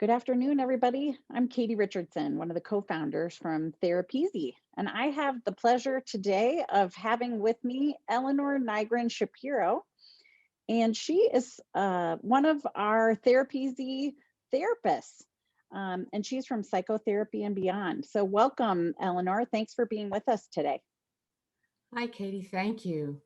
Good afternoon, everybody. I'm Katie Richardson, one of the co-founders from Therapeasy, and I have the pleasure today of having with me Elinor Nygren Szapiro, and she is one of our Therapeasy therapists, and she's from Psychotherapy and Beyond. So welcome, Elinor. Thanks for being with us today. Hi, Katie. Thank you.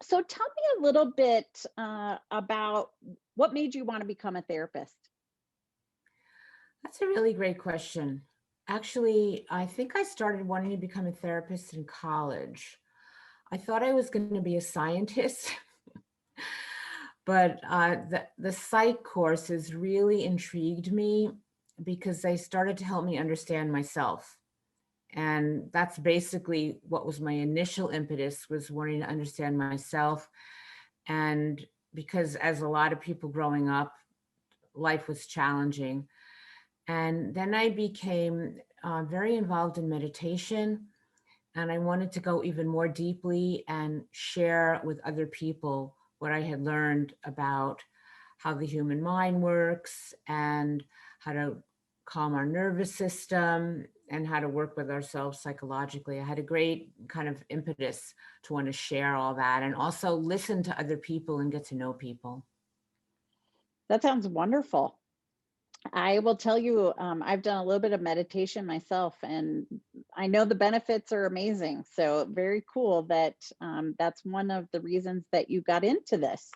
So tell me a little bit about what made you want to become a therapist. That's a really great question. Actually, I think I started wanting to become a therapist in college. I thought I was going to be a scientist, but the psych courses really intrigued me because they started to help me understand myself. And that's basically what was my initial impetus, was wanting to understand myself. And because as a lot of people growing up, life was challenging. And then I became very involved in meditation, and I wanted to go even more deeply and share with other people what I had learned about how the human mind works and how to calm our nervous system and how to work with ourselves psychologically. I had a great kind of impetus to want to share all that and also listen to other people and get to know people. That sounds wonderful. I will tell you, I've done a little bit of meditation myself, and I know the benefits are amazing. So very cool that that's one of the reasons that you got into this.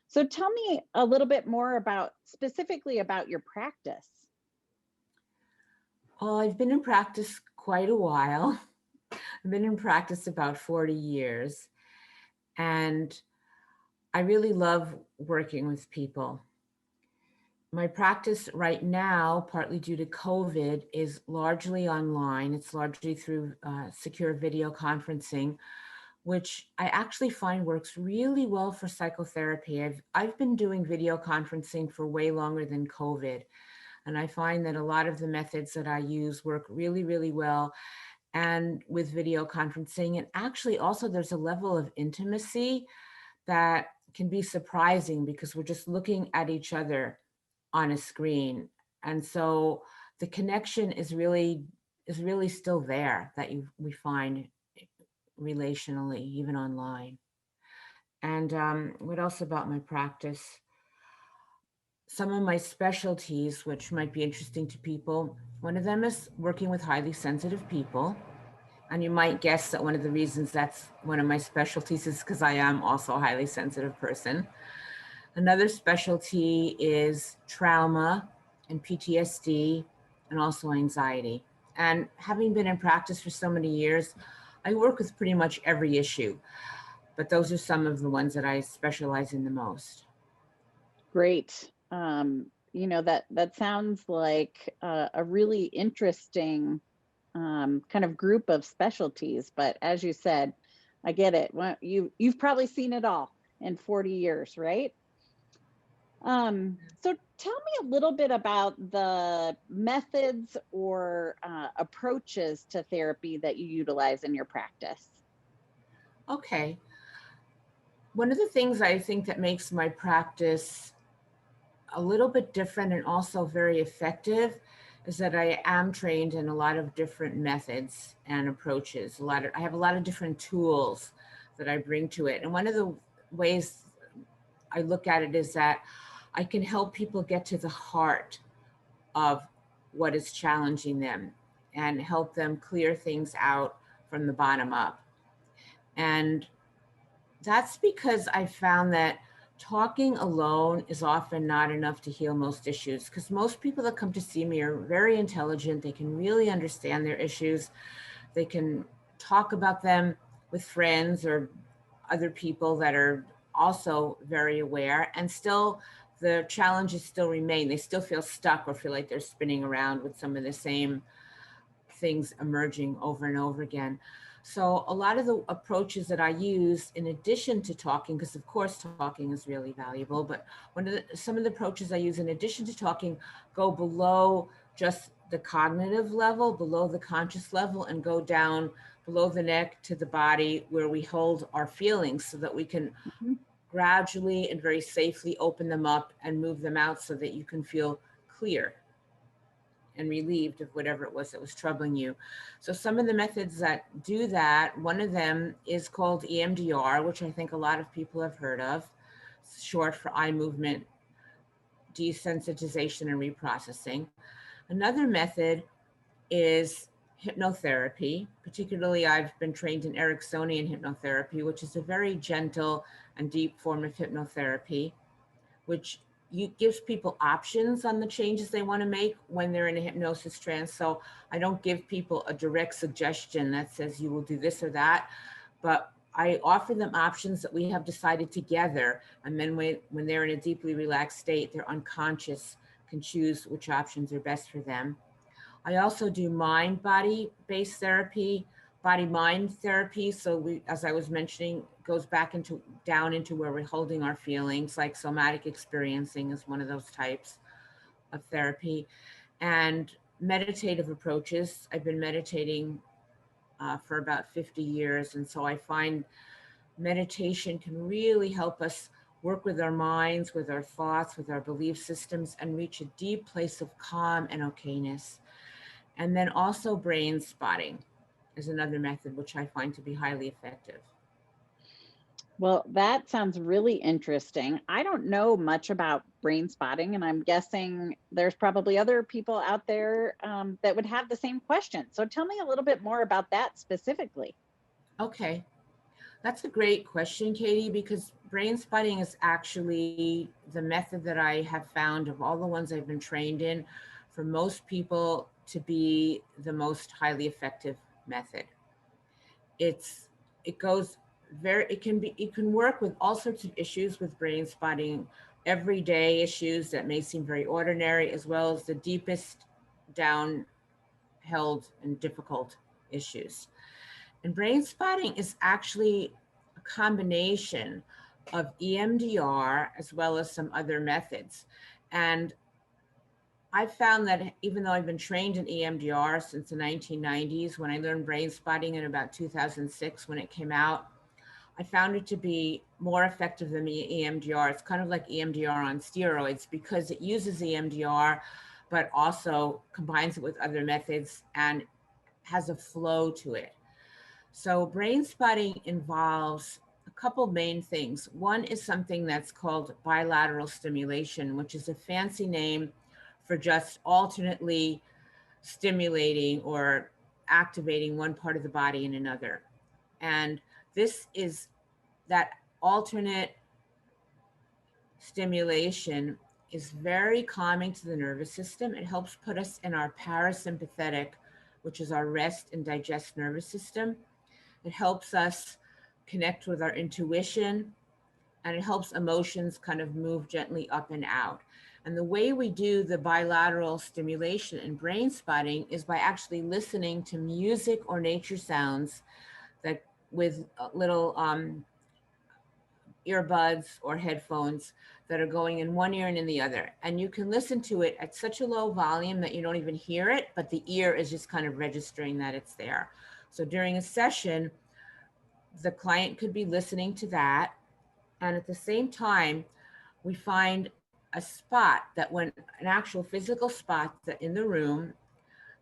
So tell me a little bit more specifically about your practice. Well, I've been in practice quite a while. I've been in practice about 40 years, and I really love working with people. My practice right now, partly due to COVID, is largely online. It's largely through secure video conferencing, which I actually find works really well for psychotherapy. I've been doing video conferencing for way longer than COVID, and I find that a lot of the methods that I use work really, really well and with video conferencing. And actually also there's a level of intimacy that can be surprising because we're just looking at each other on a screen. And so the connection is really still there that we find relationally, even online. And what else about my practice? Some of my specialties, which might be interesting to people, one of them is working with highly sensitive people. And you might guess that one of the reasons that's one of my specialties is because I am also a highly sensitive person. Another specialty is trauma and PTSD and also anxiety. And having been in practice for so many years, I work with pretty much every issue, but those are some of the ones that I specialize in the most. Great. That sounds like a really interesting kind of group of specialties. But as you said, I get it. Well, you've probably seen it all in 40 years, right? So tell me a little bit about the methods or approaches to therapy that you utilize in your practice. Okay. One of the things I think that makes my practice a little bit different and also very effective is that I am trained in a lot of different methods and approaches. I have a lot of different tools that I bring to it. And one of the ways I look at it is that I can help people get to the heart of what is challenging them and help them clear things out from the bottom up. And that's because I found that talking alone is often not enough to heal most issues, because most people that come to see me are very intelligent. They can really understand their issues. They can talk about them with friends or other people that are also very aware, and still the challenges still remain. They still feel stuck or feel like they're spinning around with some of the same things emerging over and over again. So a lot of the approaches that I use in addition to talking, because of course talking is really valuable, but some of the approaches I use in addition to talking go below just the cognitive level, below the conscious level, and go down below the neck to the body where we hold our feelings so that we can gradually and very safely open them up and move them out so that you can feel clear and relieved of whatever it was that was troubling you. So some of the methods that do that, one of them is called EMDR, which I think a lot of people have heard of, short for eye movement desensitization and reprocessing. Another method is hypnotherapy. Particularly, I've been trained in Ericksonian hypnotherapy, which is a very gentle and deep form of hypnotherapy, which gives people options on the changes they want to make when they're in a hypnosis trance. So I don't give people a direct suggestion that says you will do this or that, but I offer them options that we have decided together. And then when they're in a deeply relaxed state, their unconscious can choose which options are best for them. I also do mind-body based therapy, body-mind therapy. So as I was mentioning, goes back down into where we're holding our feelings, like somatic experiencing is one of those types of therapy. And meditative approaches. I've been meditating for about 50 years. And so I find meditation can really help us work with our minds, with our thoughts, with our belief systems, and reach a deep place of calm and okayness. And then also brain spotting is another method which I find to be highly effective. Well, that sounds really interesting. I don't know much about brain spotting, and I'm guessing there's probably other people out there that would have the same question. So tell me a little bit more about that specifically. Okay, that's a great question, Katie, because brain spotting is actually the method that I have found of all the ones I've been trained in for most people to be the most highly effective method. It can work with all sorts of issues with brain spotting, everyday issues that may seem very ordinary, as well as the deepest down held and difficult issues. And brain spotting is actually a combination of EMDR as well as some other methods. And I've found that even though I've been trained in EMDR since the 1990s, when I learned brain spotting in about 2006 when it came out, I found it to be more effective than EMDR. It's kind of like EMDR on steroids because it uses EMDR, but also combines it with other methods and has a flow to it. So brain spotting involves a couple main things. One is something that's called bilateral stimulation, which is a fancy name for just alternately stimulating or activating one part of the body in another. And this is that alternate stimulation is very calming to the nervous system. It helps put us in our parasympathetic, which is our rest and digest nervous system. It helps us connect with our intuition, and it helps emotions kind of move gently up and out. And the way we do the bilateral stimulation and brain spotting is by actually listening to music or nature sounds that with little earbuds or headphones that are going in one ear and in the other. And you can listen to it at such a low volume that you don't even hear it, but the ear is just kind of registering that it's there. So during a session, the client could be listening to that. And at the same time, we find a spot that when an actual physical spot that in the room,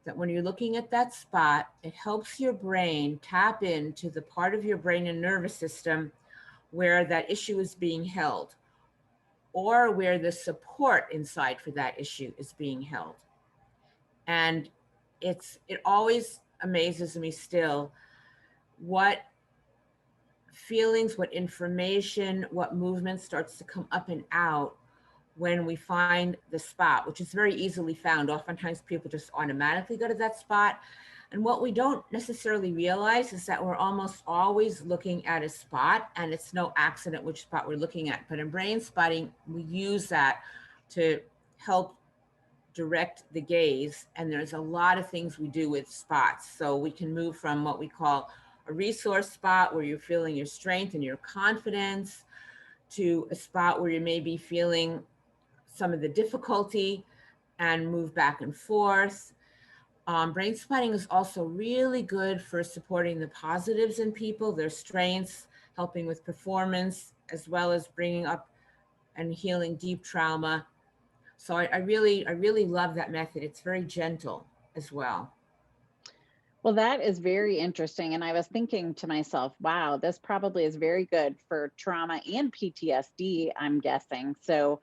that when you're looking at that spot, it helps your brain tap into the part of your brain and nervous system where that issue is being held or where the support inside for that issue is being held. And it always amazes me still what feelings, what information, what movement starts to come up and out when we find the spot, which is very easily found. Oftentimes people just automatically go to that spot. And what we don't necessarily realize is that we're almost always looking at a spot, and it's no accident which spot we're looking at. But in brain spotting, we use that to help direct the gaze. And there's a lot of things we do with spots. So we can move from what we call a resource spot where you're feeling your strength and your confidence to a spot where you may be feeling some of the difficulty and move back and forth. Brain spotting is also really good for supporting the positives in people, their strengths, helping with performance, as well as bringing up and healing deep trauma. So I really love that method. It's very gentle as well. Well, that is very interesting. And I was thinking to myself, wow, this probably is very good for trauma and PTSD, I'm guessing. So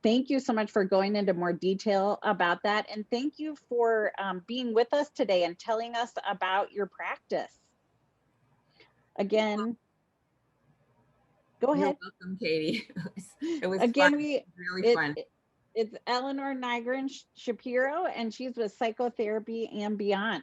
thank you so much for going into more detail about that. And thank you for being with us today and telling us about your practice. Again, go You're ahead. welcome, Katie. It was fun. Again, It was really it, fun. it it's Elinor Nygren Szapiro, and she's with Psychotherapy and Beyond.